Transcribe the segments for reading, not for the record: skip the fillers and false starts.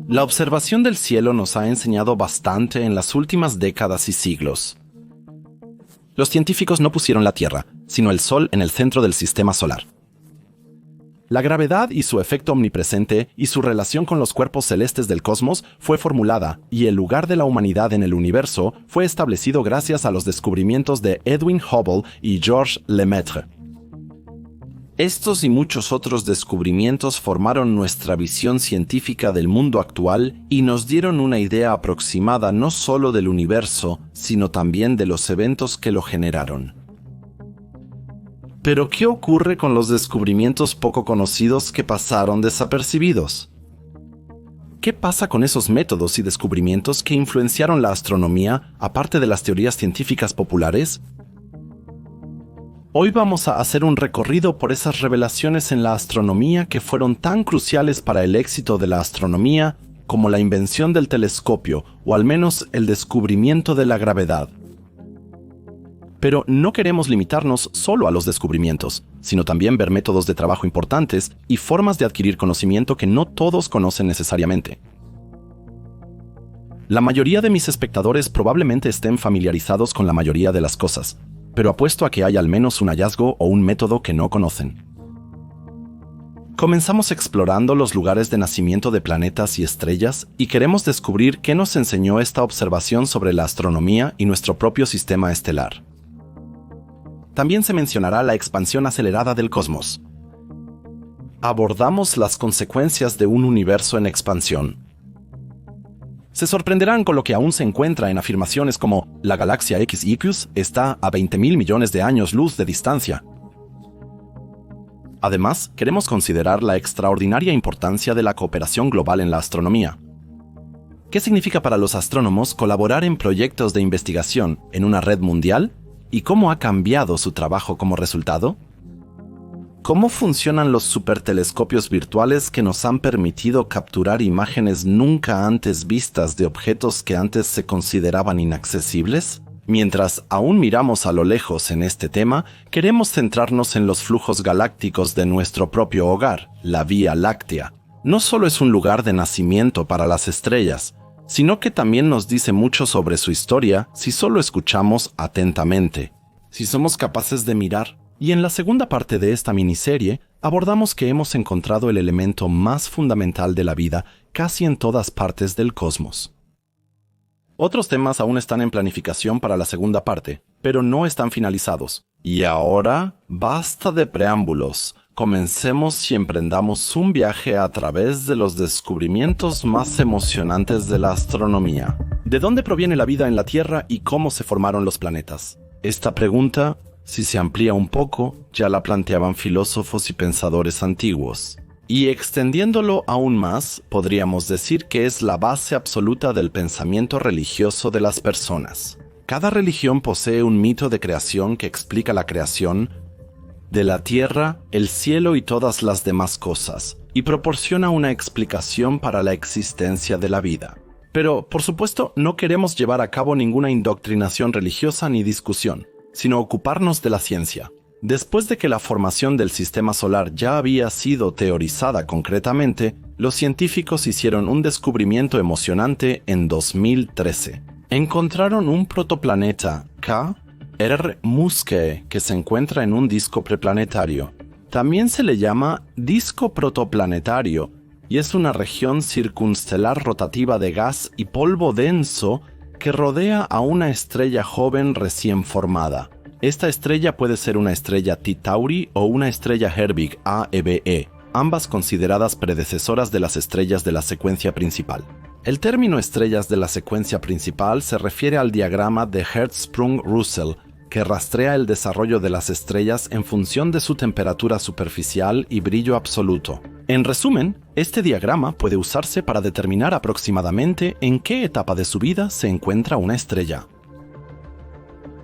La observación del cielo nos ha enseñado bastante en las últimas décadas y siglos. Los científicos no pusieron la Tierra, sino el Sol en el centro del sistema solar. La gravedad y su efecto omnipresente y su relación con los cuerpos celestes del cosmos fue formulada, y el lugar de la humanidad en el universo fue establecido gracias a los descubrimientos de Edwin Hubble y Georges Lemaitre. Estos y muchos otros descubrimientos formaron nuestra visión científica del mundo actual y nos dieron una idea aproximada no solo del universo, sino también de los eventos que lo generaron. Pero, ¿qué ocurre con los descubrimientos poco conocidos que pasaron desapercibidos? ¿Qué pasa con esos métodos y descubrimientos que influenciaron la astronomía, aparte de las teorías científicas populares? Hoy vamos a hacer un recorrido por esas revelaciones en la astronomía que fueron tan cruciales para el éxito de la astronomía como la invención del telescopio, o al menos el descubrimiento de la gravedad. Pero no queremos limitarnos solo a los descubrimientos, sino también ver métodos de trabajo importantes y formas de adquirir conocimiento que no todos conocen necesariamente. La mayoría de mis espectadores probablemente estén familiarizados con la mayoría de las cosas, pero apuesto a que hay al menos un hallazgo o un método que no conocen. Comenzamos explorando los lugares de nacimiento de planetas y estrellas y queremos descubrir qué nos enseñó esta observación sobre la astronomía y nuestro propio sistema estelar. También se mencionará la expansión acelerada del cosmos. Abordamos las consecuencias de un universo en expansión. Se sorprenderán con lo que aún se encuentra en afirmaciones como la galaxia XY está a 20.000 millones de años luz de distancia. Además, queremos considerar la extraordinaria importancia de la cooperación global en la astronomía. ¿Qué significa para los astrónomos colaborar en proyectos de investigación en una red mundial? ¿Y cómo ha cambiado su trabajo como resultado? ¿Cómo funcionan los supertelescopios virtuales que nos han permitido capturar imágenes nunca antes vistas de objetos que antes se consideraban inaccesibles? Mientras aún miramos a lo lejos en este tema, queremos centrarnos en los flujos galácticos de nuestro propio hogar, la Vía Láctea. No solo es un lugar de nacimiento para las estrellas, sino que también nos dice mucho sobre su historia si solo escuchamos atentamente, si somos capaces de mirar. Y en la segunda parte de esta miniserie, abordamos que hemos encontrado el elemento más fundamental de la vida casi en todas partes del cosmos. Otros temas aún están en planificación para la segunda parte, pero no están finalizados. Y ahora, basta de preámbulos. Comencemos y emprendamos un viaje a través de los descubrimientos más emocionantes de la astronomía. ¿De dónde proviene la vida en la Tierra y cómo se formaron los planetas? Esta pregunta, si se amplía un poco, ya la planteaban filósofos y pensadores antiguos. Y extendiéndolo aún más, podríamos decir que es la base absoluta del pensamiento religioso de las personas. Cada religión posee un mito de creación que explica la creación de la tierra, el cielo y todas las demás cosas, y proporciona una explicación para la existencia de la vida. Pero, por supuesto, no queremos llevar a cabo ninguna indoctrinación religiosa ni discusión, sino ocuparnos de la ciencia. Después de que la formación del sistema solar ya había sido teorizada concretamente, los científicos hicieron un descubrimiento emocionante en 2013. Encontraron un protoplaneta K-R Muscae que se encuentra en un disco preplanetario. También se le llama disco protoplanetario y es una región circunstelar rotativa de gas y polvo denso que rodea a una estrella joven recién formada. Esta estrella puede ser una estrella T Tauri o una estrella Herbig A-Ebe, ambas consideradas predecesoras de las estrellas de la secuencia principal. El término estrellas de la secuencia principal se refiere al diagrama de Hertzsprung-Russell, que rastrea el desarrollo de las estrellas en función de su temperatura superficial y brillo absoluto. En resumen, este diagrama puede usarse para determinar aproximadamente en qué etapa de su vida se encuentra una estrella.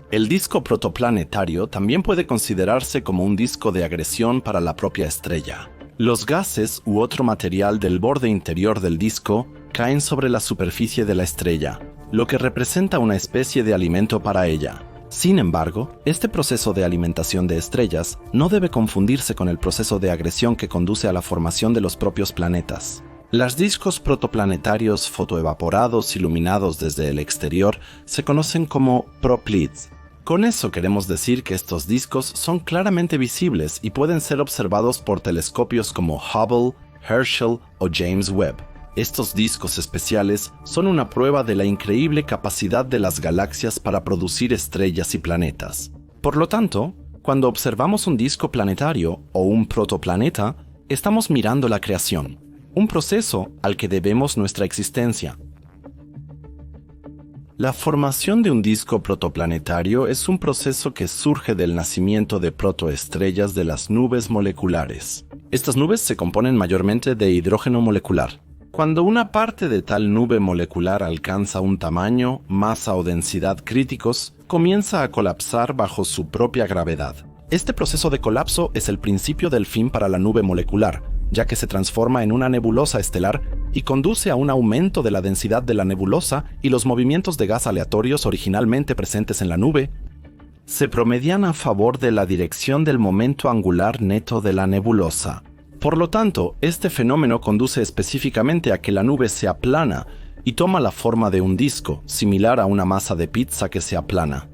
El disco protoplanetario también puede considerarse como un disco de agresión para la propia estrella. Los gases u otro material del borde interior del disco caen sobre la superficie de la estrella, lo que representa una especie de alimento para ella. Sin embargo, este proceso de alimentación de estrellas no debe confundirse con el proceso de agresión que conduce a la formación de los propios planetas. Los discos protoplanetarios fotoevaporados iluminados desde el exterior se conocen como proplyds. Con eso queremos decir que estos discos son claramente visibles y pueden ser observados por telescopios como Hubble, Herschel o James Webb. Estos discos especiales son una prueba de la increíble capacidad de las galaxias para producir estrellas y planetas. Por lo tanto, cuando observamos un disco planetario o un protoplaneta, estamos mirando la creación, un proceso al que debemos nuestra existencia. La formación de un disco protoplanetario es un proceso que surge del nacimiento de protoestrellas de las nubes moleculares. Estas nubes se componen mayormente de hidrógeno molecular. Cuando una parte de tal nube molecular alcanza un tamaño, masa o densidad críticos, comienza a colapsar bajo su propia gravedad. Este proceso de colapso es el principio del fin para la nube molecular, ya que se transforma en una nebulosa estelar y conduce a un aumento de la densidad de la nebulosa, y los movimientos de gas aleatorios originalmente presentes en la nube se promedian a favor de la dirección del momento angular neto de la nebulosa. Por lo tanto, este fenómeno conduce específicamente a que la nube se aplana y toma la forma de un disco, similar a una masa de pizza que se aplana.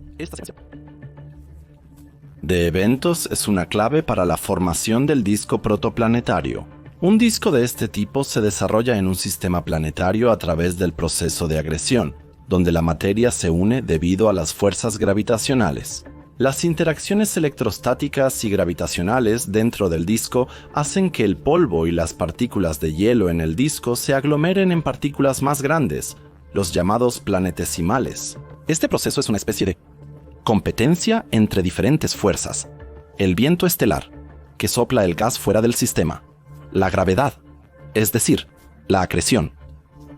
De eventos es una clave para la formación del disco protoplanetario. Un disco de este tipo se desarrolla en un sistema planetario a través del proceso de agresión, donde la materia se une debido a las fuerzas gravitacionales. Las interacciones electrostáticas y gravitacionales dentro del disco hacen que el polvo y las partículas de hielo en el disco se aglomeren en partículas más grandes, los llamados planetesimales. Este proceso es una especie de competencia entre diferentes fuerzas: el viento estelar, que sopla el gas fuera del sistema; la gravedad, es decir, la acreción;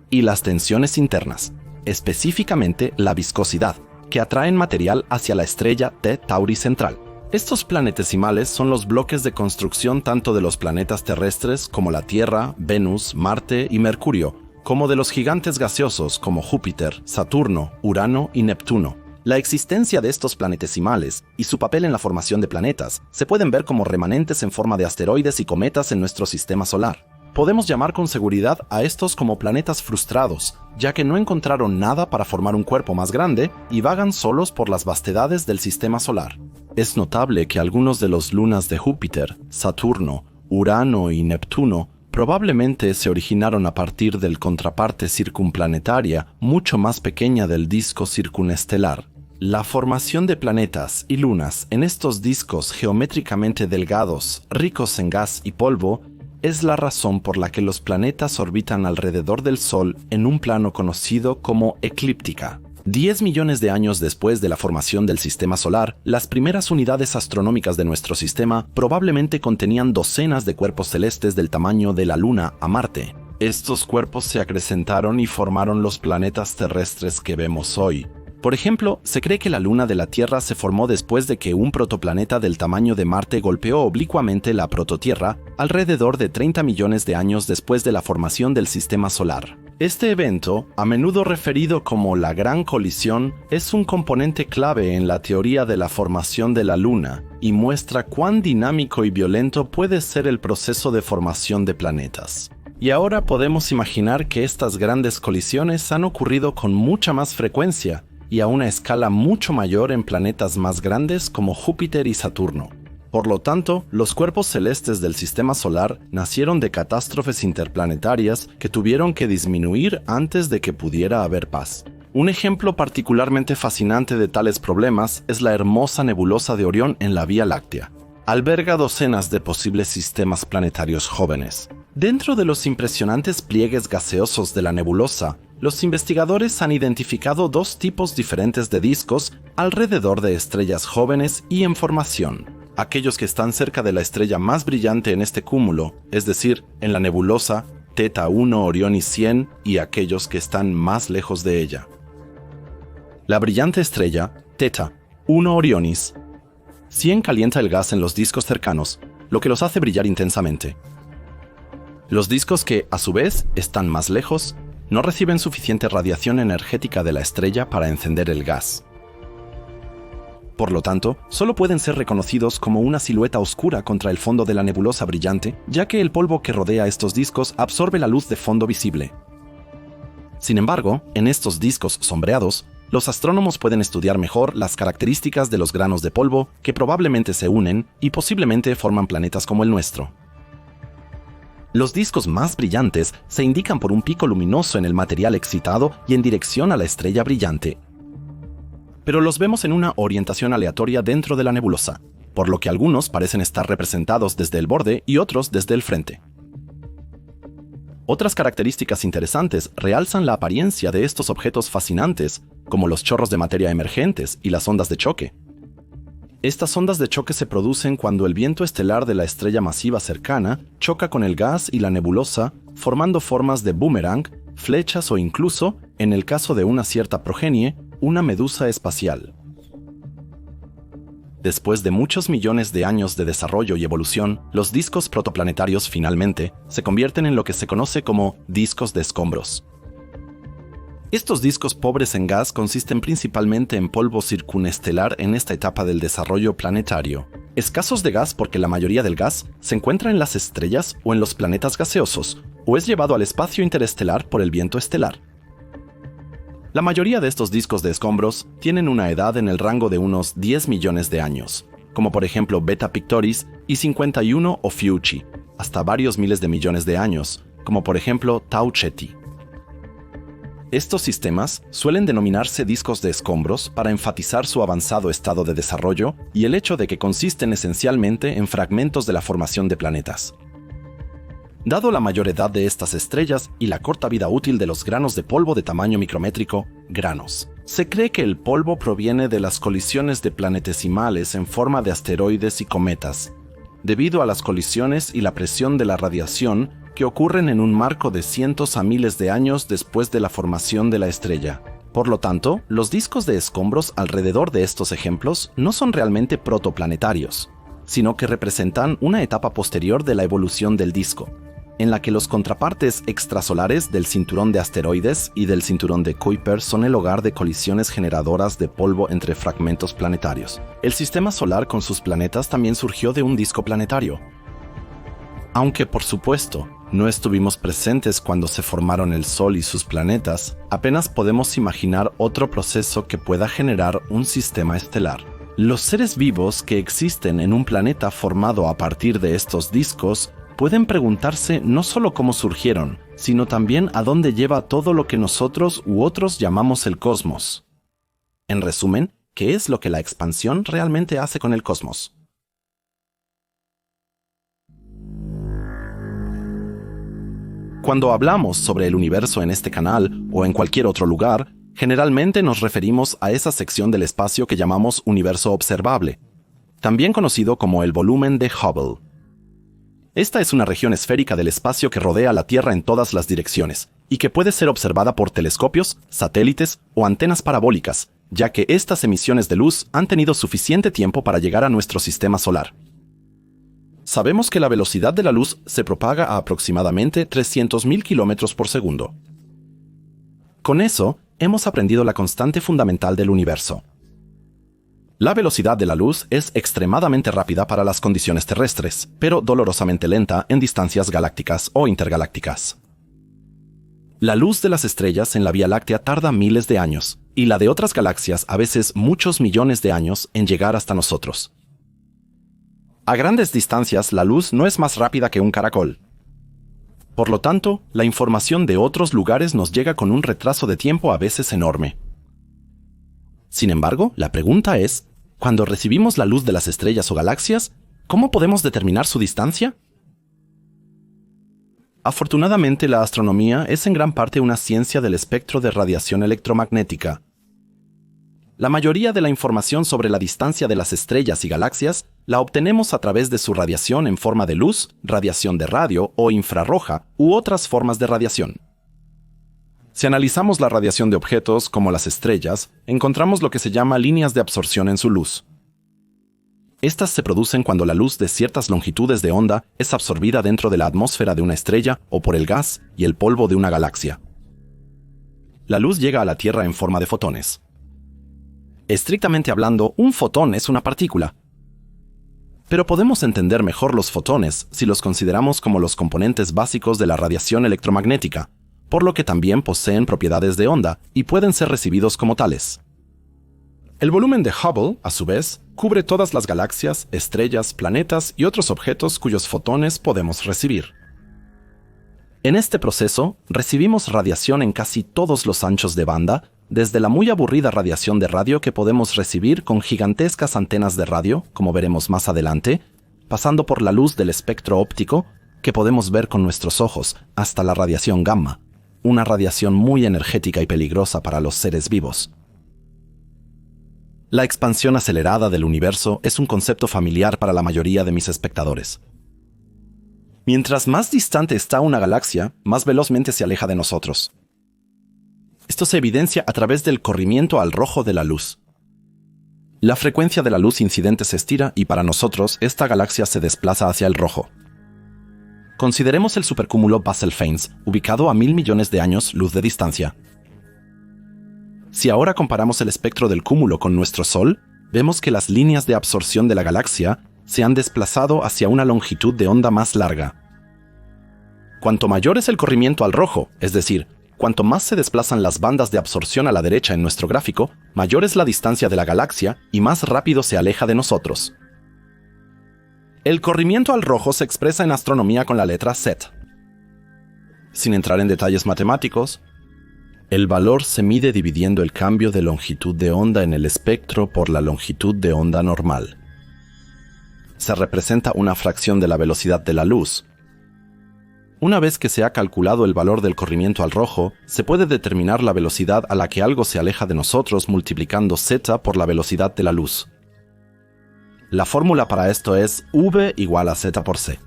y las tensiones internas, específicamente la viscosidad, que atraen material hacia la estrella T Tauri central. Estos planetesimales son los bloques de construcción tanto de los planetas terrestres como la Tierra, Venus, Marte y Mercurio, como de los gigantes gaseosos como Júpiter, Saturno, Urano y Neptuno. La existencia de estos planetesimales y su papel en la formación de planetas se pueden ver como remanentes en forma de asteroides y cometas en nuestro sistema solar. Podemos llamar con seguridad a estos como planetas frustrados, ya que no encontraron nada para formar un cuerpo más grande y vagan solos por las vastedades del sistema solar. Es notable que algunos de los lunas de Júpiter, Saturno, Urano y Neptuno probablemente se originaron a partir del contraparte circunplanetaria mucho más pequeña del disco circunestelar. La formación de planetas y lunas en estos discos geométricamente delgados, ricos en gas y polvo, es la razón por la que los planetas orbitan alrededor del Sol en un plano conocido como eclíptica. 10 millones de años después de la formación del sistema solar, las primeras unidades astronómicas de nuestro sistema probablemente contenían docenas de cuerpos celestes del tamaño de la Luna a Marte. Estos cuerpos se acrecentaron y formaron los planetas terrestres que vemos hoy. Por ejemplo, se cree que la luna de la Tierra se formó después de que un protoplaneta del tamaño de Marte golpeó oblicuamente la prototierra alrededor de 30 millones de años después de la formación del sistema solar. Este evento, a menudo referido como la Gran Colisión, es un componente clave en la teoría de la formación de la Luna y muestra cuán dinámico y violento puede ser el proceso de formación de planetas. Y ahora podemos imaginar que estas grandes colisiones han ocurrido con mucha más frecuencia y a una escala mucho mayor en planetas más grandes como Júpiter y Saturno. Por lo tanto, los cuerpos celestes del sistema solar nacieron de catástrofes interplanetarias que tuvieron que disminuir antes de que pudiera haber paz. Un ejemplo particularmente fascinante de tales problemas es la hermosa nebulosa de Orión en la Vía Láctea. Alberga docenas de posibles sistemas planetarios jóvenes. Dentro de los impresionantes pliegues gaseosos de la nebulosa, los investigadores han identificado dos tipos diferentes de discos alrededor de estrellas jóvenes y en formación. Aquellos que están cerca de la estrella más brillante en este cúmulo, es decir, en la nebulosa Theta 1 Orionis 100, y aquellos que están más lejos de ella. La brillante estrella, Theta 1 Orionis 100, calienta el gas en los discos cercanos, lo que los hace brillar intensamente. Los discos que, a su vez, están más lejos, no reciben suficiente radiación energética de la estrella para encender el gas. Por lo tanto, solo pueden ser reconocidos como una silueta oscura contra el fondo de la nebulosa brillante, ya que el polvo que rodea estos discos absorbe la luz de fondo visible. Sin embargo, en estos discos sombreados, los astrónomos pueden estudiar mejor las características de los granos de polvo que probablemente se unen y posiblemente forman planetas como el nuestro. Los discos más brillantes se indican por un pico luminoso en el material excitado y en dirección a la estrella brillante. Pero los vemos en una orientación aleatoria dentro de la nebulosa, por lo que algunos parecen estar representados desde el borde y otros desde el frente. Otras características interesantes realzan la apariencia de estos objetos fascinantes, como los chorros de materia emergentes y las ondas de choque. Estas ondas de choque se producen cuando el viento estelar de la estrella masiva cercana choca con el gas y la nebulosa, formando formas de boomerang, flechas o incluso, en el caso de una cierta progenie, una medusa espacial. Después de muchos millones de años de desarrollo y evolución, los discos protoplanetarios finalmente se convierten en lo que se conoce como discos de escombros. Estos discos pobres en gas consisten principalmente en polvo circunestelar en esta etapa del desarrollo planetario. Escasos de gas porque la mayoría del gas se encuentra en las estrellas o en los planetas gaseosos, o es llevado al espacio interestelar por el viento estelar. La mayoría de estos discos de escombros tienen una edad en el rango de unos 10 millones de años, como por ejemplo Beta Pictoris y 51 Ophiuchi, hasta varios miles de millones de años, como por ejemplo Tau Ceti. Estos sistemas suelen denominarse discos de escombros para enfatizar su avanzado estado de desarrollo y el hecho de que consisten esencialmente en fragmentos de la formación de planetas. Dado la mayor edad de estas estrellas y la corta vida útil de los granos de polvo de tamaño micrométrico, granos, se cree que el polvo proviene de las colisiones de planetesimales en forma de asteroides y cometas, debido a las colisiones y la presión de la radiación que ocurren en un marco de cientos a miles de años después de la formación de la estrella. Por lo tanto, los discos de escombros alrededor de estos ejemplos no son realmente protoplanetarios, sino que representan una etapa posterior de la evolución del disco, en la que los contrapartes extrasolares del cinturón de asteroides y del cinturón de Kuiper son el hogar de colisiones generadoras de polvo entre fragmentos planetarios. El sistema solar con sus planetas también surgió de un disco planetario. Aunque, por supuesto, no estuvimos presentes cuando se formaron el Sol y sus planetas, apenas podemos imaginar otro proceso que pueda generar un sistema estelar. Los seres vivos que existen en un planeta formado a partir de estos discos pueden preguntarse no solo cómo surgieron, sino también a dónde lleva todo lo que nosotros u otros llamamos el cosmos. En resumen, ¿qué es lo que la expansión realmente hace con el cosmos? Cuando hablamos sobre el universo en este canal o en cualquier otro lugar, generalmente nos referimos a esa sección del espacio que llamamos universo observable, también conocido como el volumen de Hubble. Esta es una región esférica del espacio que rodea la Tierra en todas las direcciones y que puede ser observada por telescopios, satélites o antenas parabólicas, ya que estas emisiones de luz han tenido suficiente tiempo para llegar a nuestro sistema solar. Sabemos que la velocidad de la luz se propaga a aproximadamente 300.000 km por segundo. Con eso, hemos aprendido la constante fundamental del universo. La velocidad de la luz es extremadamente rápida para las condiciones terrestres, pero dolorosamente lenta en distancias galácticas o intergalácticas. La luz de las estrellas en la Vía Láctea tarda miles de años, y la de otras galaxias a veces muchos millones de años en llegar hasta nosotros. A grandes distancias, la luz no es más rápida que un caracol. Por lo tanto, la información de otros lugares nos llega con un retraso de tiempo a veces enorme. Sin embargo, la pregunta es, cuando recibimos la luz de las estrellas o galaxias, ¿cómo podemos determinar su distancia? Afortunadamente, la astronomía es en gran parte una ciencia del espectro de radiación electromagnética. La mayoría de la información sobre la distancia de las estrellas y galaxias la obtenemos a través de su radiación en forma de luz, radiación de radio o infrarroja u otras formas de radiación. Si analizamos la radiación de objetos como las estrellas, encontramos lo que se llama líneas de absorción en su luz. Estas se producen cuando la luz de ciertas longitudes de onda es absorbida dentro de la atmósfera de una estrella o por el gas y el polvo de una galaxia. La luz llega a la Tierra en forma de fotones. Estrictamente hablando, un fotón es una partícula. Pero podemos entender mejor los fotones si los consideramos como los componentes básicos de la radiación electromagnética, por lo que también poseen propiedades de onda y pueden ser recibidos como tales. El volumen de Hubble, a su vez, cubre todas las galaxias, estrellas, planetas y otros objetos cuyos fotones podemos recibir. En este proceso, recibimos radiación en casi todos los anchos de banda, desde la muy aburrida radiación de radio que podemos recibir con gigantescas antenas de radio, como veremos más adelante, pasando por la luz del espectro óptico, que podemos ver con nuestros ojos, hasta la radiación gamma, una radiación muy energética y peligrosa para los seres vivos. La expansión acelerada del universo es un concepto familiar para la mayoría de mis espectadores. Mientras más distante está una galaxia, más velozmente se aleja de nosotros. Esto se evidencia a través del corrimiento al rojo de la luz. La frecuencia de la luz incidente se estira y para nosotros esta galaxia se desplaza hacia el rojo. Consideremos el supercúmulo Basel-Feins, ubicado a 1000 millones de años luz de distancia. Si ahora comparamos el espectro del cúmulo con nuestro Sol, vemos que las líneas de absorción de la galaxia se han desplazado hacia una longitud de onda más larga. Cuanto mayor es el corrimiento al rojo, es decir, cuanto más se desplazan las bandas de absorción a la derecha en nuestro gráfico, mayor es la distancia de la galaxia y más rápido se aleja de nosotros. El corrimiento al rojo se expresa en astronomía con la letra Z. Sin entrar en detalles matemáticos, el valor se mide dividiendo el cambio de longitud de onda en el espectro por la longitud de onda normal. Se representa una fracción de la velocidad de la luz. Una vez que se ha calculado el valor del corrimiento al rojo, se puede determinar la velocidad a la que algo se aleja de nosotros multiplicando z por la velocidad de la luz. La fórmula para esto es v igual a z por c.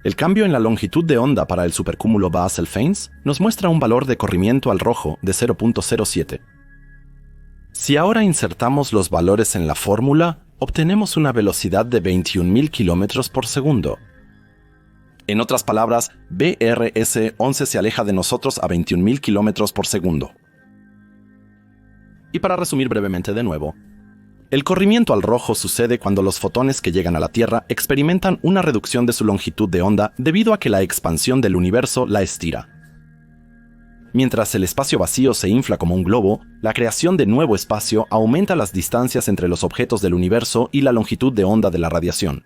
El cambio en la longitud de onda para el supercúmulo Basel-Feins nos muestra un valor de corrimiento al rojo de 0.07. Si ahora insertamos los valores en la fórmula, obtenemos una velocidad de 21.000 km por segundo. En otras palabras, BRS-11 se aleja de nosotros a 21.000 km por segundo. Y para resumir brevemente de nuevo, el corrimiento al rojo sucede cuando los fotones que llegan a la Tierra experimentan una reducción de su longitud de onda debido a que la expansión del universo la estira. Mientras el espacio vacío se infla como un globo, la creación de nuevo espacio aumenta las distancias entre los objetos del universo y la longitud de onda de la radiación.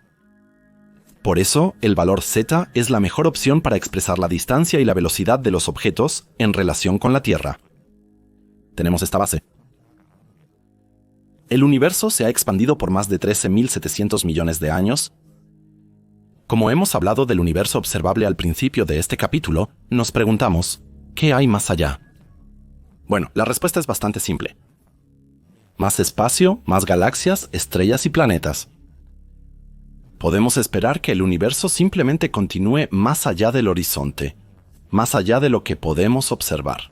Por eso, el valor z es la mejor opción para expresar la distancia y la velocidad de los objetos en relación con la Tierra. Tenemos esta base. El universo se ha expandido por más de 13.700 millones de años. Como hemos hablado del universo observable al principio de este capítulo, nos preguntamos, ¿qué hay más allá? Bueno, la respuesta es bastante simple. Más espacio, más galaxias, estrellas y planetas. Podemos esperar que el universo simplemente continúe más allá del horizonte, más allá de lo que podemos observar.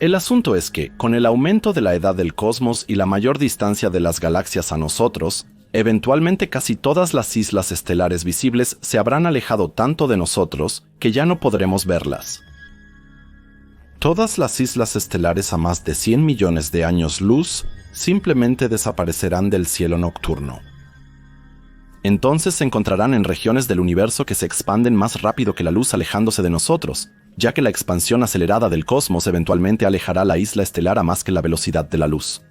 El asunto es que, con el aumento de la edad del cosmos y la mayor distancia de las galaxias a nosotros, eventualmente casi todas las islas estelares visibles se habrán alejado tanto de nosotros que ya no podremos verlas. Todas las islas estelares a más de 100 millones de años luz simplemente desaparecerán del cielo nocturno. Entonces se encontrarán en regiones del universo que se expanden más rápido que la luz alejándose de nosotros, ya que la expansión acelerada del cosmos eventualmente alejará la isla estelar a más que la velocidad de la luz.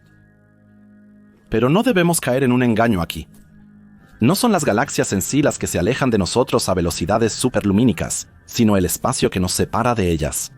Pero no debemos caer en un engaño aquí. No son las galaxias en sí las que se alejan de nosotros a velocidades superlumínicas, sino el espacio que nos separa de ellas.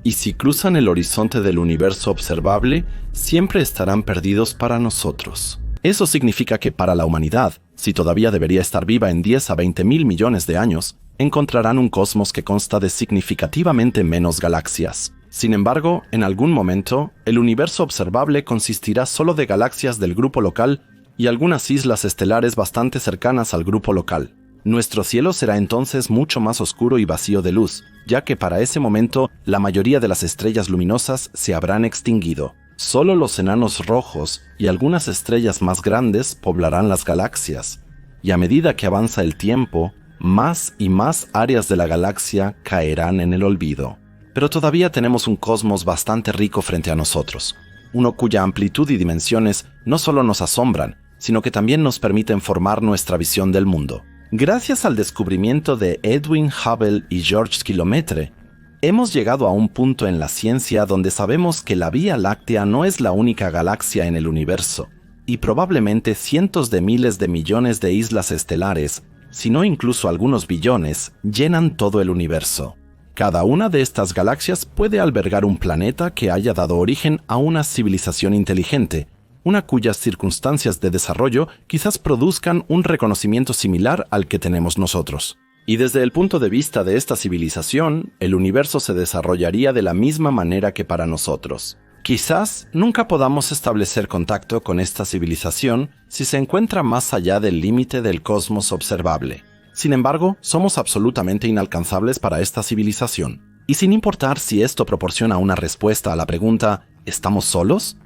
Y si cruzan el horizonte del universo observable, siempre estarán perdidos para nosotros. Eso significa que para la humanidad, si todavía debería estar viva en 10 a 20 mil millones de años, encontrarán un cosmos que consta de significativamente menos galaxias. Sin embargo, en algún momento, el universo observable consistirá solo de galaxias del grupo local y algunas islas estelares bastante cercanas al grupo local. Nuestro cielo será entonces mucho más oscuro y vacío de luz, ya que para ese momento la mayoría de las estrellas luminosas se habrán extinguido. Solo los enanos rojos y algunas estrellas más grandes poblarán las galaxias, y a medida que avanza el tiempo, más y más áreas de la galaxia caerán en el olvido. pero todavía tenemos un cosmos bastante rico frente a nosotros, uno cuya amplitud y dimensiones no solo nos asombran, sino que también nos permiten formar nuestra visión del mundo. Gracias al descubrimiento de Edwin Hubble y Georges Kilometre, hemos llegado a un punto en la ciencia donde sabemos que la Vía Láctea no es la única galaxia en el universo, y probablemente cientos de miles de millones de islas estelares, si no incluso algunos billones, llenan todo el universo. Cada una de estas galaxias puede albergar un planeta que haya dado origen a una civilización inteligente, una cuyas circunstancias de desarrollo quizás produzcan un reconocimiento similar al que tenemos nosotros. Y desde el punto de vista de esta civilización, el universo se desarrollaría de la misma manera que para nosotros. Quizás nunca podamos establecer contacto con esta civilización si se encuentra más allá del límite del cosmos observable. Sin embargo, somos absolutamente inalcanzables para esta civilización. Y sin importar si esto proporciona una respuesta a la pregunta ¿estamos solos?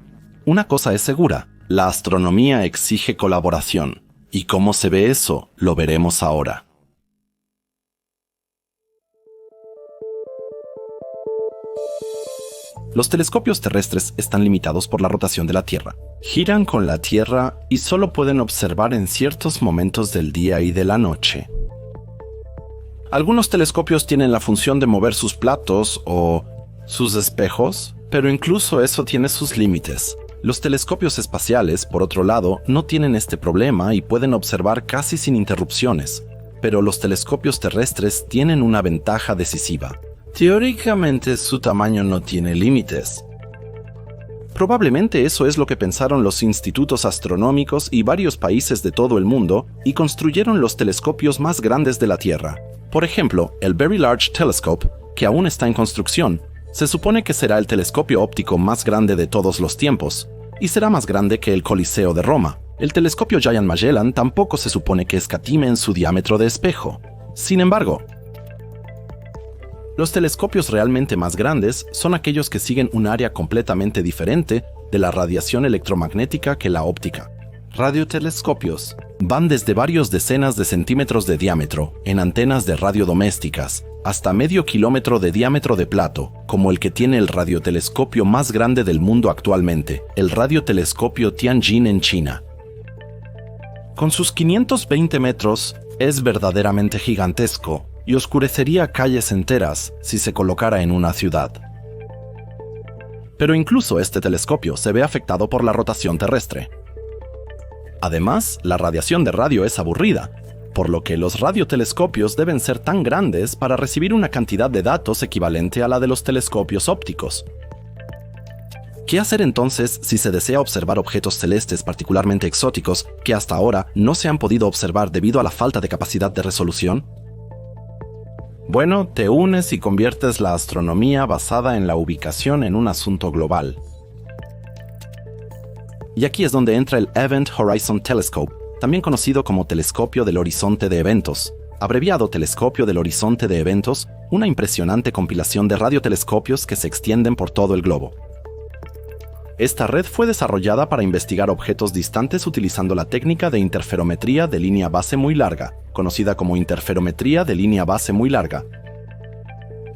Una cosa es segura, la astronomía exige colaboración. ¿Y cómo se ve eso? Lo veremos ahora. Los telescopios terrestres están limitados por la rotación de la Tierra. Giran con la Tierra y solo pueden observar en ciertos momentos del día y de la noche. Algunos telescopios tienen la función de mover sus platos o sus espejos, pero incluso eso tiene sus límites. Los telescopios espaciales, por otro lado, no tienen este problema y pueden observar casi sin interrupciones, pero los telescopios terrestres tienen una ventaja decisiva. Teóricamente, su tamaño no tiene límites. Probablemente eso es lo que pensaron los institutos astronómicos y varios países de todo el mundo y construyeron los telescopios más grandes de la Tierra. Por ejemplo, el Very Large Telescope, que aún está en construcción, se supone que será el telescopio óptico más grande de todos los tiempos, y será más grande que el Coliseo de Roma. El telescopio Giant Magellan tampoco se supone que escatime en su diámetro de espejo. Sin embargo, los telescopios realmente más grandes son aquellos que siguen un área completamente diferente de la radiación electromagnética que la óptica. Radiotelescopios van desde varios decenas de centímetros de diámetro en antenas de radio domésticas hasta medio kilómetro de diámetro de plato, como el que tiene el radiotelescopio más grande del mundo actualmente, el radiotelescopio Tianjin en China. Con sus 520 metros, es verdaderamente gigantesco y oscurecería calles enteras si se colocara en una ciudad. Pero incluso este telescopio se ve afectado por la rotación terrestre. Además, la radiación de radio es aburrida, por lo que los radiotelescopios deben ser tan grandes para recibir una cantidad de datos equivalente a la de los telescopios ópticos. ¿Qué hacer entonces si se desea observar objetos celestes particularmente exóticos que hasta ahora no se han podido observar debido a la falta de capacidad de resolución? Bueno, te unes y conviertes la astronomía basada en la ubicación en un asunto global. Y aquí es donde entra el Event Horizon Telescope, también conocido como Telescopio del Horizonte de Eventos, abreviado Telescopio del Horizonte de Eventos, una impresionante compilación de radiotelescopios que se extienden por todo el globo. Esta red fue desarrollada para investigar objetos distantes utilizando la técnica de interferometría de línea base muy larga, conocida como interferometría de línea base muy larga.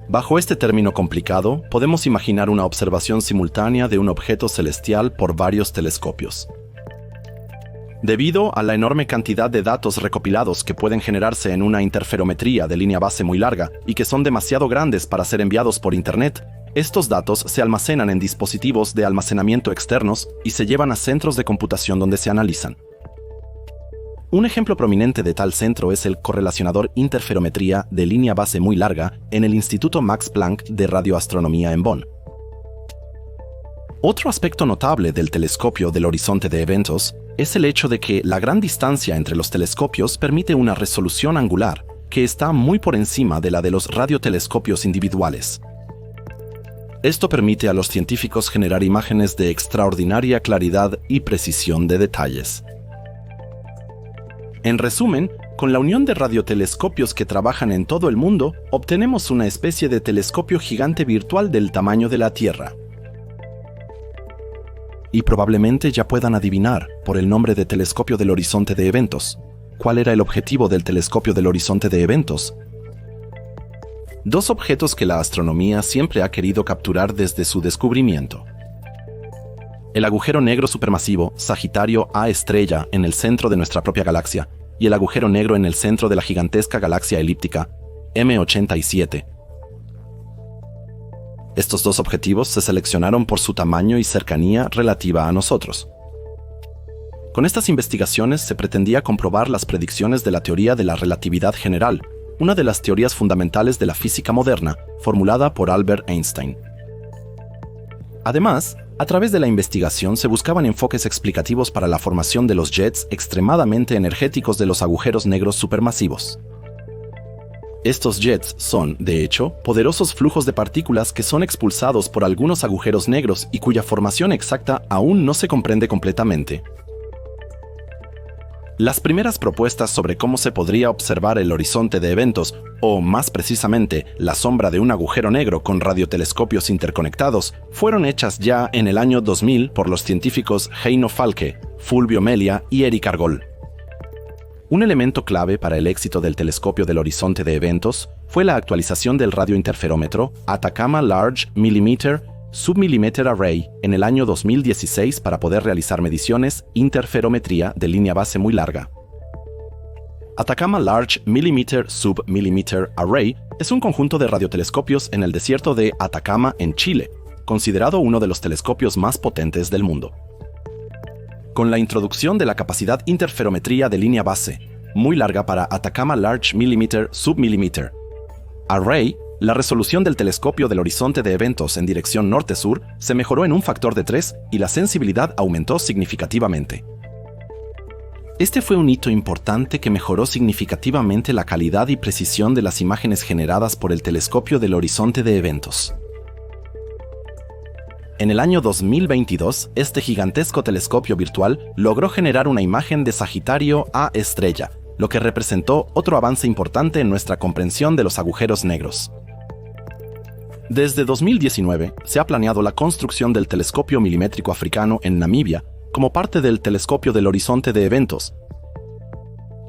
Bajo este término complicado, podemos imaginar una observación simultánea de un objeto celestial por varios telescopios. Debido a la enorme cantidad de datos recopilados que pueden generarse en una interferometría de línea base muy larga y que son demasiado grandes para ser enviados por Internet, estos datos se almacenan en dispositivos de almacenamiento externos y se llevan a centros de computación donde se analizan. Un ejemplo prominente de tal centro es el correlacionador interferometría de línea base muy larga en el Instituto Max Planck de Radioastronomía en Bonn. Otro aspecto notable del telescopio del horizonte de eventos es el hecho de que la gran distancia entre los telescopios permite una resolución angular que está muy por encima de la de los radiotelescopios individuales. Esto permite a los científicos generar imágenes de extraordinaria claridad y precisión de detalles. En resumen, con la unión de radiotelescopios que trabajan en todo el mundo, obtenemos una especie de telescopio gigante virtual del tamaño de la Tierra. Y probablemente ya puedan adivinar, por el nombre de Telescopio del Horizonte de Eventos, ¿cuál era el objetivo del Telescopio del Horizonte de Eventos? dos objetos que la astronomía siempre ha querido capturar desde su descubrimiento. El agujero negro supermasivo Sagitario A estrella en el centro de nuestra propia galaxia y el agujero negro en el centro de la gigantesca galaxia elíptica M87. Estos dos objetivos se seleccionaron por su tamaño y cercanía relativa a nosotros. Con estas investigaciones se pretendía comprobar las predicciones de la teoría de la relatividad general, una de las teorías fundamentales de la física moderna, formulada por Albert Einstein. Además, a través de la investigación se buscaban enfoques explicativos para la formación de los jets extremadamente energéticos de los agujeros negros supermasivos. Estos jets son, de hecho, poderosos flujos de partículas que son expulsados por algunos agujeros negros y cuya formación exacta aún no se comprende completamente. Las primeras propuestas sobre cómo se podría observar el horizonte de eventos, o más precisamente, la sombra de un agujero negro con radiotelescopios interconectados, fueron hechas ya en el año 2000 por los científicos Heino Falke, Fulvio Melia y Eric Argol. Un elemento clave para el éxito del telescopio del horizonte de eventos fue la actualización del radiointerferómetro Atacama Large Millimeter Submillimeter Array en el año 2016 para poder realizar mediciones interferometría de línea base muy larga. Atacama Large Millimeter Submillimeter Array es un conjunto de radiotelescopios en el desierto de Atacama, en Chile, considerado uno de los telescopios más potentes del mundo. Con la introducción de la capacidad interferometría de línea base, muy larga para Atacama Large Millimeter Submillimeter Array, la resolución del telescopio del horizonte de eventos en dirección norte-sur se mejoró en un factor de 3 y la sensibilidad aumentó significativamente. Este fue un hito importante que mejoró significativamente la calidad y precisión de las imágenes generadas por el telescopio del horizonte de eventos. En el año 2022, este gigantesco telescopio virtual logró generar una imagen de Sagitario A estrella, lo que representó otro avance importante en nuestra comprensión de los agujeros negros. Desde 2019, se ha planeado la construcción del telescopio milimétrico africano en Namibia como parte del telescopio del horizonte de eventos.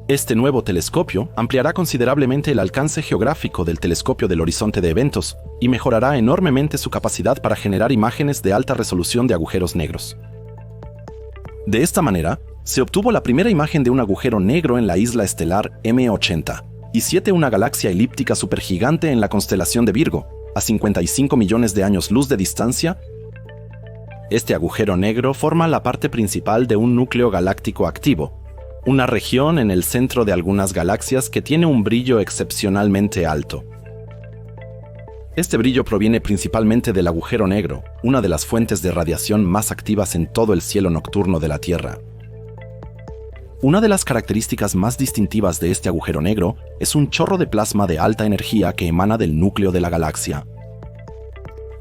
Este nuevo telescopio ampliará considerablemente el alcance geográfico del telescopio del horizonte de eventos y mejorará enormemente su capacidad para generar imágenes de alta resolución de agujeros negros. De esta manera, se obtuvo la primera imagen de un agujero negro en la isla estelar M80 y 7 una galaxia elíptica supergigante en la constelación de Virgo, a 55 millones de años luz de distancia. Este agujero negro forma la parte principal de un núcleo galáctico activo, una región en el centro de algunas galaxias que tiene un brillo excepcionalmente alto. Este brillo proviene principalmente del agujero negro, una de las fuentes de radiación más activas en todo el cielo nocturno de la Tierra. Una de las características más distintivas de este agujero negro es un chorro de plasma de alta energía que emana del núcleo de la galaxia.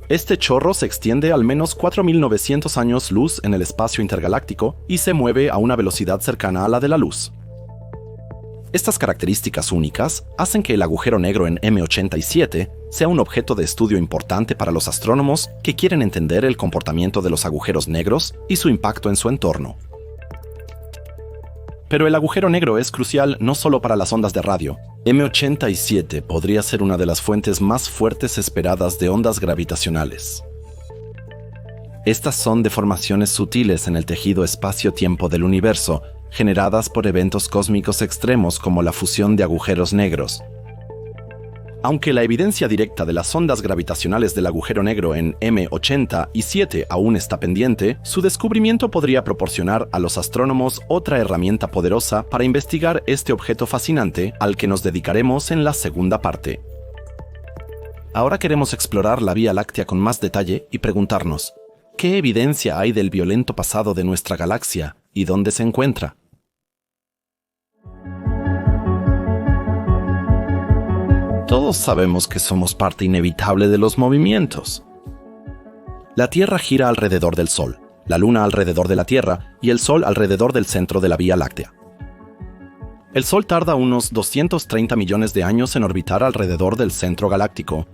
Este chorro se extiende al menos 4.900 años luz en el espacio intergaláctico y se mueve a una velocidad cercana a la de la luz. Estas características únicas hacen que el agujero negro en M87 sea un objeto de estudio importante para los astrónomos que quieren entender el comportamiento de los agujeros negros y su impacto en su entorno. Pero el agujero negro es crucial no solo para las ondas de radio. M87 podría ser una de las fuentes más fuertes esperadas de ondas gravitacionales. Estas son deformaciones sutiles en el tejido espacio-tiempo del universo, generadas por eventos cósmicos extremos como la fusión de agujeros negros. Aunque la evidencia directa de las ondas gravitacionales del agujero negro en M87 aún está pendiente, su descubrimiento podría proporcionar a los astrónomos otra herramienta poderosa para investigar este objeto fascinante al que nos dedicaremos en la segunda parte. Ahora queremos explorar la Vía Láctea con más detalle y preguntarnos, ¿qué evidencia hay del violento pasado de nuestra galaxia y dónde se encuentra? Todos sabemos que somos parte inevitable de los movimientos. La Tierra gira alrededor del Sol, la Luna alrededor de la Tierra y el Sol alrededor del centro de la Vía Láctea. El Sol tarda unos 230 millones de años en orbitar alrededor del centro galáctico.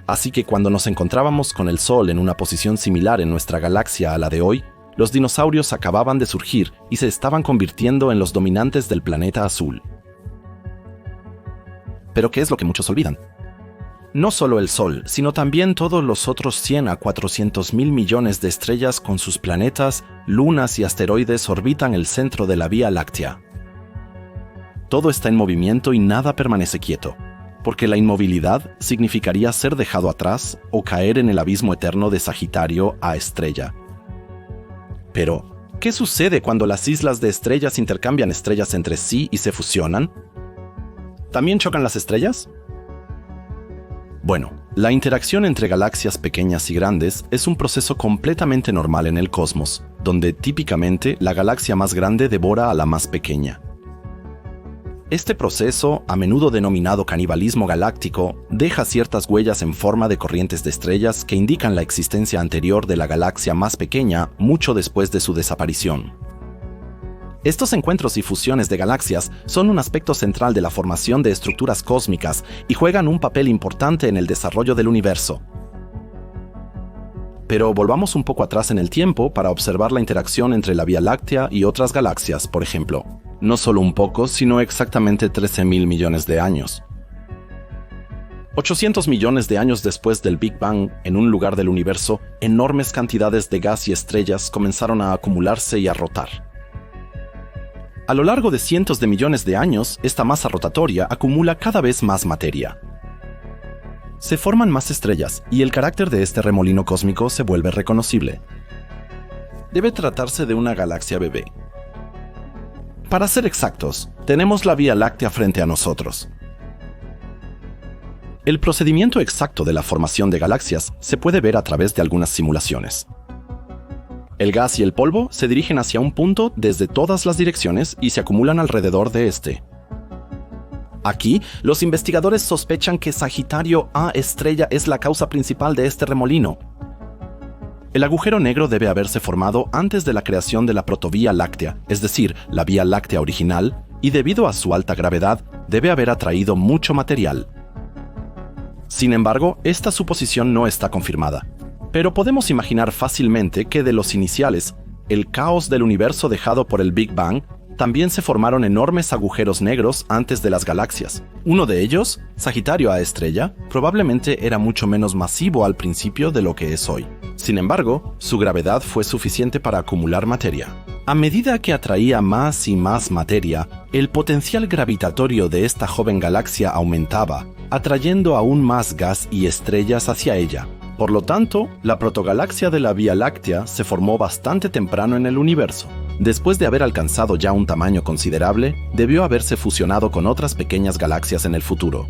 Así que cuando nos encontrábamos con el Sol en una posición similar en nuestra galaxia a la de hoy, los dinosaurios acababan de surgir y se estaban convirtiendo en los dominantes del planeta azul. Pero ¿qué es lo que muchos olvidan? No solo el Sol, sino también todos los otros 100 a 400 mil millones de estrellas con sus planetas, lunas y asteroides orbitan el centro de la Vía Láctea. Todo está en movimiento y nada permanece quieto, porque la inmovilidad significaría ser dejado atrás o caer en el abismo eterno de Sagitario a Estrella. Pero, ¿qué sucede cuando las islas de estrellas intercambian estrellas entre sí y se fusionan? ¿También chocan las estrellas? Bueno, la interacción entre galaxias pequeñas y grandes es un proceso completamente normal en el cosmos, donde típicamente la galaxia más grande devora a la más pequeña. Este proceso, a menudo denominado canibalismo galáctico, deja ciertas huellas en forma de corrientes de estrellas que indican la existencia anterior de la galaxia más pequeña mucho después de su desaparición. Estos encuentros y fusiones de galaxias son un aspecto central de la formación de estructuras cósmicas y juegan un papel importante en el desarrollo del universo. Pero volvamos un poco atrás en el tiempo para observar la interacción entre la Vía Láctea y otras galaxias, por ejemplo. No solo un poco, sino exactamente 13.000 millones de años. 800 millones de años después del Big Bang, en un lugar del universo, enormes cantidades de gas y estrellas comenzaron a acumularse y a rotar. A lo largo de cientos de millones de años, esta masa rotatoria acumula cada vez más materia. Se forman más estrellas y el carácter de este remolino cósmico se vuelve reconocible. Debe tratarse de una galaxia bebé. Para ser exactos, tenemos la Vía Láctea frente a nosotros. El procedimiento exacto de la formación de galaxias se puede ver a través de algunas simulaciones. El gas y el polvo se dirigen hacia un punto desde todas las direcciones y se acumulan alrededor de este. Aquí, los investigadores sospechan que Sagitario A Estrella es la causa principal de este remolino. El agujero negro debe haberse formado antes de la creación de la protovía láctea, es decir, la Vía Láctea original, y debido a su alta gravedad, debe haber atraído mucho material. Sin embargo, esta suposición no está confirmada. Pero podemos imaginar fácilmente que de los iniciales, el caos del universo dejado por el Big Bang, también se formaron enormes agujeros negros antes de las galaxias. Uno de ellos, Sagitario A Estrella, probablemente era mucho menos masivo al principio de lo que es hoy. Sin embargo, su gravedad fue suficiente para acumular materia. A medida que atraía más y más materia, el potencial gravitatorio de esta joven galaxia aumentaba, atrayendo aún más gas y estrellas hacia ella. Por lo tanto, la protogalaxia de la Vía Láctea se formó bastante temprano en el universo. Después de haber alcanzado ya un tamaño considerable, debió haberse fusionado con otras pequeñas galaxias en el futuro.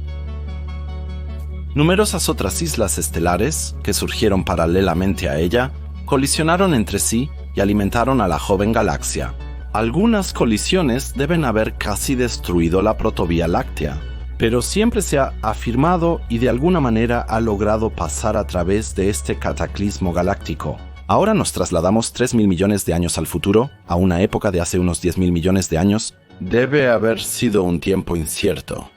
Numerosas otras islas estelares, que surgieron paralelamente a ella, colisionaron entre sí y alimentaron a la joven galaxia. Algunas colisiones deben haber casi destruido la protovía láctea, pero siempre se ha afirmado y de alguna manera ha logrado pasar a través de este cataclismo galáctico. Ahora nos trasladamos 3.000 millones de años al futuro, a una época de hace unos 10.000 millones de años. Debe haber sido un tiempo incierto.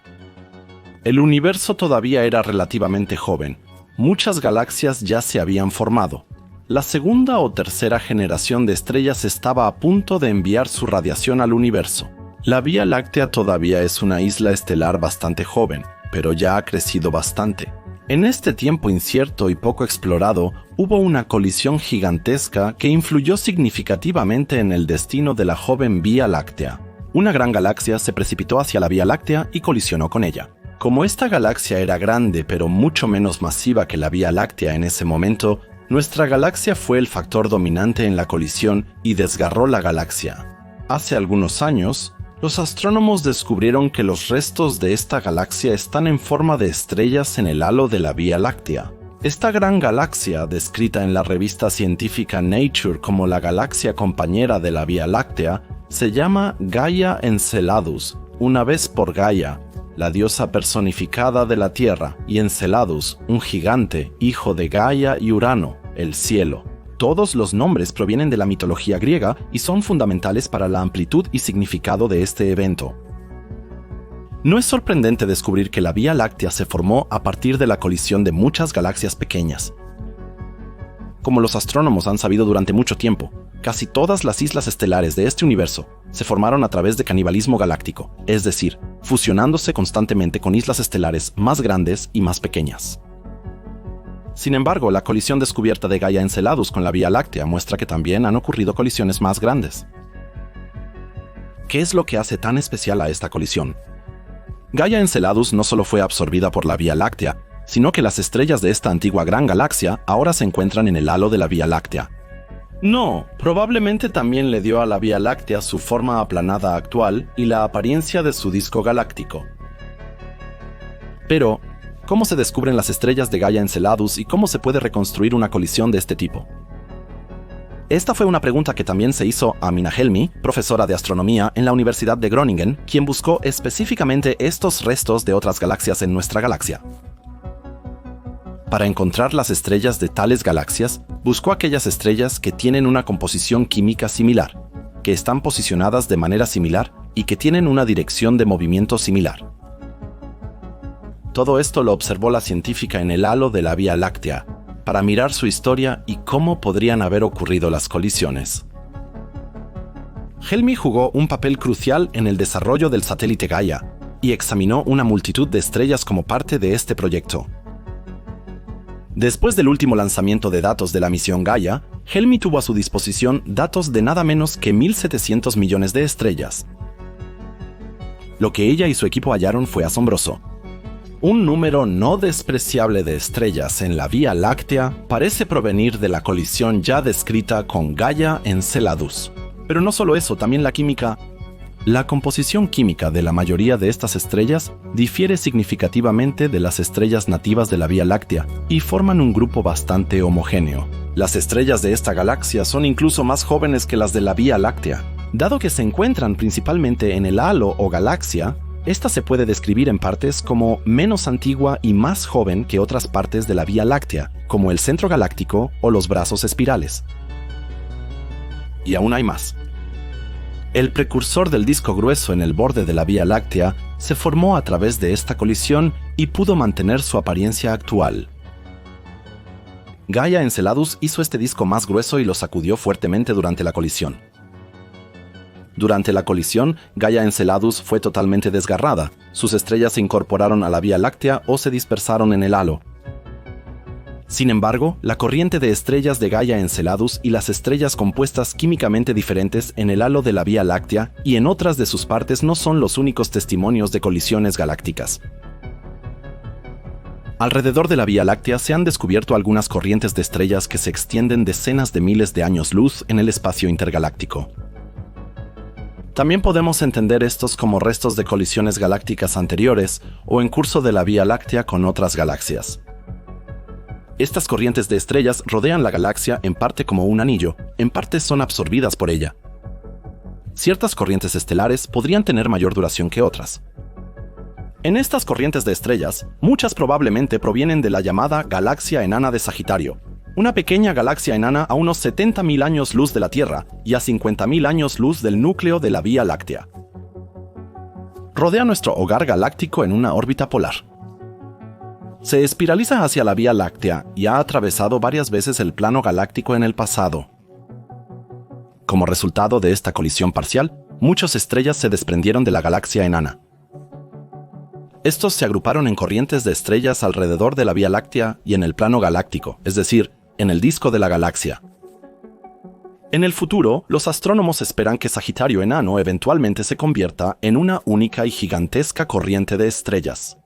El universo todavía era relativamente joven. Muchas galaxias ya se habían formado. La segunda o tercera generación de estrellas estaba a punto de enviar su radiación al universo. La Vía Láctea todavía es una isla estelar bastante joven, pero ya ha crecido bastante. En este tiempo incierto y poco explorado, hubo una colisión gigantesca que influyó significativamente en el destino de la joven Vía Láctea. Una gran galaxia se precipitó hacia la Vía Láctea y colisionó con ella. Como esta galaxia era grande pero mucho menos masiva que la Vía Láctea en ese momento, nuestra galaxia fue el factor dominante en la colisión y desgarró la galaxia. Hace algunos años, los astrónomos descubrieron que los restos de esta galaxia están en forma de estrellas en el halo de la Vía Láctea. Esta gran galaxia, descrita en la revista científica Nature como la galaxia compañera de la Vía Láctea, se llama Gaia Enceladus, una vez por Gaia, la diosa personificada de la Tierra, y Enceladus, un gigante, hijo de Gaia y Urano, el cielo. Todos los nombres provienen de la mitología griega y son fundamentales para la amplitud y significado de este evento. No es sorprendente descubrir que la Vía Láctea se formó a partir de la colisión de muchas galaxias pequeñas. Como los astrónomos han sabido durante mucho tiempo, casi todas las islas estelares de este universo se formaron a través de canibalismo galáctico, es decir, fusionándose constantemente con islas estelares más grandes y más pequeñas. Sin embargo, la colisión descubierta de Gaia Enceladus con la Vía Láctea muestra que también han ocurrido colisiones más grandes. ¿Qué es lo que hace tan especial a esta colisión? Gaia Enceladus no solo fue absorbida por la Vía Láctea, sino que las estrellas de esta antigua gran galaxia ahora se encuentran en el halo de la Vía Láctea. No, probablemente también le dio a la Vía Láctea su forma aplanada actual y la apariencia de su disco galáctico. Pero, ¿cómo se descubren las estrellas de Gaia Enceladus y cómo se puede reconstruir una colisión de este tipo? Esta fue una pregunta que también se hizo a Minna Helmy, profesora de astronomía en la Universidad de Groningen, quien buscó específicamente estos restos de otras galaxias en nuestra galaxia. Para encontrar las estrellas de tales galaxias, buscó aquellas estrellas que tienen una composición química similar, que están posicionadas de manera similar y que tienen una dirección de movimiento similar. Todo esto lo observó la científica en el halo de la Vía Láctea, para mirar su historia y cómo podrían haber ocurrido las colisiones. Helmy jugó un papel crucial en el desarrollo del satélite Gaia y examinó una multitud de estrellas como parte de este proyecto. Después del último lanzamiento de datos de la misión Gaia, Helmy tuvo a su disposición datos de nada menos que 1.700 millones de estrellas. Lo que ella y su equipo hallaron fue asombroso. Un número no despreciable de estrellas en la Vía Láctea parece provenir de la colisión ya descrita con Gaia Enceladus. Pero no solo eso, también la química. La composición química de la mayoría de estas estrellas difiere significativamente de las estrellas nativas de la Vía Láctea y forman un grupo bastante homogéneo. Las estrellas de esta galaxia son incluso más jóvenes que las de la Vía Láctea. Dado que se encuentran principalmente en el halo o galaxia, esta se puede describir en partes como menos antigua y más joven que otras partes de la Vía Láctea, como el centro galáctico o los brazos espirales. Y aún hay más. El precursor del disco grueso en el borde de la Vía Láctea se formó a través de esta colisión y pudo mantener su apariencia actual. Gaia Enceladus hizo este disco más grueso y lo sacudió fuertemente durante la colisión. Durante la colisión, Gaia Enceladus fue totalmente desgarrada, sus estrellas se incorporaron a la Vía Láctea o se dispersaron en el halo. Sin embargo, la corriente de estrellas de Gaia Enceladus y las estrellas compuestas químicamente diferentes en el halo de la Vía Láctea y en otras de sus partes no son los únicos testimonios de colisiones galácticas. Alrededor de la Vía Láctea se han descubierto algunas corrientes de estrellas que se extienden decenas de miles de años luz en el espacio intergaláctico. También podemos entender estos como restos de colisiones galácticas anteriores o en curso de la Vía Láctea con otras galaxias. Estas corrientes de estrellas rodean la galaxia en parte como un anillo, en parte son absorbidas por ella. Ciertas corrientes estelares podrían tener mayor duración que otras. En estas corrientes de estrellas, muchas probablemente provienen de la llamada Galaxia Enana de Sagitario, una pequeña galaxia enana a unos 70.000 años luz de la Tierra y a 50.000 años luz del núcleo de la Vía Láctea. Rodea nuestro hogar galáctico en una órbita polar. Se espiraliza hacia la Vía Láctea y ha atravesado varias veces el plano galáctico en el pasado. Como resultado de esta colisión parcial, muchas estrellas se desprendieron de la galaxia enana. Estos se agruparon en corrientes de estrellas alrededor de la Vía Láctea y en el plano galáctico, es decir, en el disco de la galaxia. En el futuro, los astrónomos esperan que Sagitario enano eventualmente se convierta en una única y gigantesca corriente de estrellas.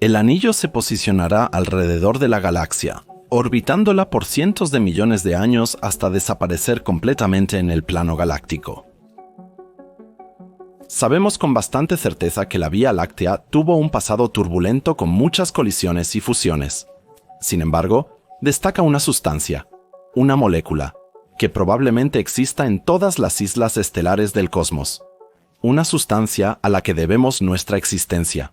El anillo se posicionará alrededor de la galaxia, orbitándola por cientos de millones de años hasta desaparecer completamente en el plano galáctico. Sabemos con bastante certeza que la Vía Láctea tuvo un pasado turbulento con muchas colisiones y fusiones. Sin embargo, destaca una sustancia, una molécula, que probablemente exista en todas las islas estelares del cosmos. Una sustancia a la que debemos nuestra existencia.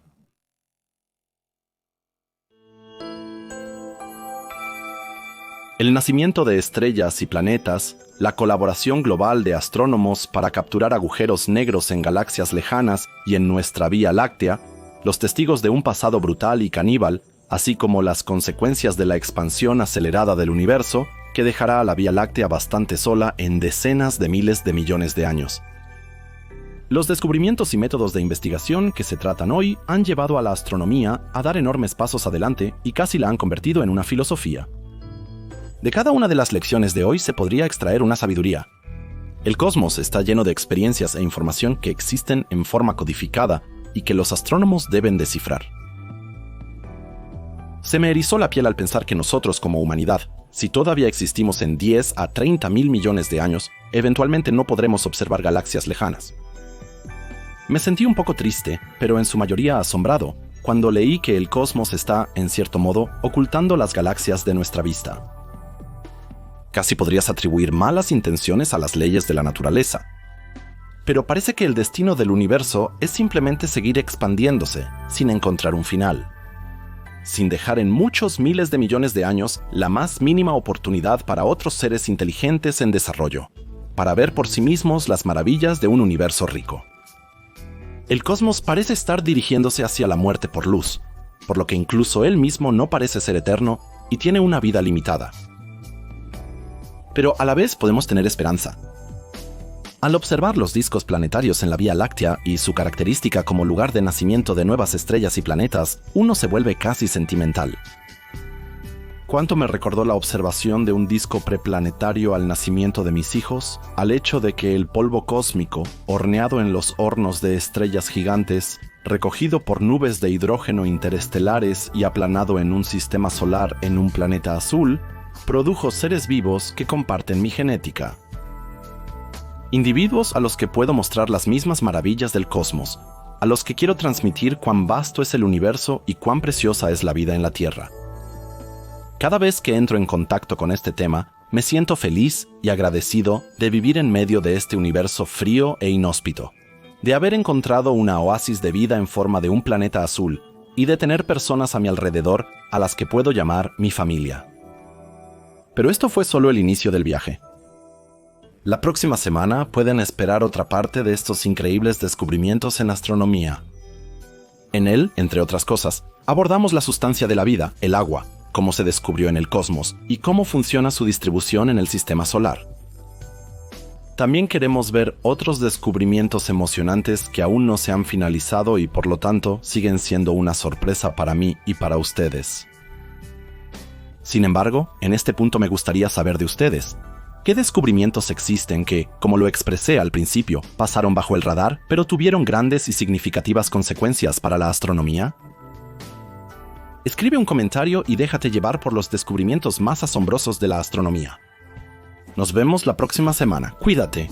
El nacimiento de estrellas y planetas, la colaboración global de astrónomos para capturar agujeros negros en galaxias lejanas y en nuestra Vía Láctea, los testigos de un pasado brutal y caníbal, así como las consecuencias de la expansión acelerada del universo, que dejará a la Vía Láctea bastante sola en decenas de miles de millones de años. Los descubrimientos y métodos de investigación que se tratan hoy han llevado a la astronomía a dar enormes pasos adelante y casi la han convertido en una filosofía. De cada una de las lecciones de hoy se podría extraer una sabiduría. El cosmos está lleno de experiencias e información que existen en forma codificada y que los astrónomos deben descifrar. Se me erizó la piel al pensar que nosotros como humanidad, si todavía existimos en 10 a 30 mil millones de años, eventualmente no podremos observar galaxias lejanas. Me sentí un poco triste, pero en su mayoría asombrado, cuando leí que el cosmos está, en cierto modo, ocultando las galaxias de nuestra vista. Casi podrías atribuir malas intenciones a las leyes de la naturaleza. Pero parece que el destino del universo es simplemente seguir expandiéndose, sin encontrar un final. Sin dejar en muchos miles de millones de años la más mínima oportunidad para otros seres inteligentes en desarrollo, para ver por sí mismos las maravillas de un universo rico. El cosmos parece estar dirigiéndose hacia la muerte por luz, por lo que incluso él mismo no parece ser eterno y tiene una vida limitada. Pero a la vez podemos tener esperanza. Al observar los discos planetarios en la Vía Láctea y su característica como lugar de nacimiento de nuevas estrellas y planetas, uno se vuelve casi sentimental. ¿Cuánto me recordó la observación de un disco preplanetario al nacimiento de mis hijos, al hecho de que el polvo cósmico, horneado en los hornos de estrellas gigantes, recogido por nubes de hidrógeno interestelares y aplanado en un sistema solar en un planeta azul, produjo seres vivos que comparten mi genética? Individuos a los que puedo mostrar las mismas maravillas del cosmos, a los que quiero transmitir cuán vasto es el universo y cuán preciosa es la vida en la Tierra. Cada vez que entro en contacto con este tema, me siento feliz y agradecido de vivir en medio de este universo frío e inhóspito, de haber encontrado una oasis de vida en forma de un planeta azul y de tener personas a mi alrededor a las que puedo llamar mi familia. Pero esto fue solo el inicio del viaje. La próxima semana pueden esperar otra parte de estos increíbles descubrimientos en astronomía. En él, entre otras cosas, abordamos la sustancia de la vida, el agua, cómo se descubrió en el cosmos y cómo funciona su distribución en el sistema solar. También queremos ver otros descubrimientos emocionantes que aún no se han finalizado y por lo tanto siguen siendo una sorpresa para mí y para ustedes. Sin embargo, en este punto me gustaría saber de ustedes. ¿Qué descubrimientos existen que, como lo expresé al principio, pasaron bajo el radar, pero tuvieron grandes y significativas consecuencias para la astronomía? Escribe un comentario y déjate llevar por los descubrimientos más asombrosos de la astronomía. Nos vemos la próxima semana. Cuídate.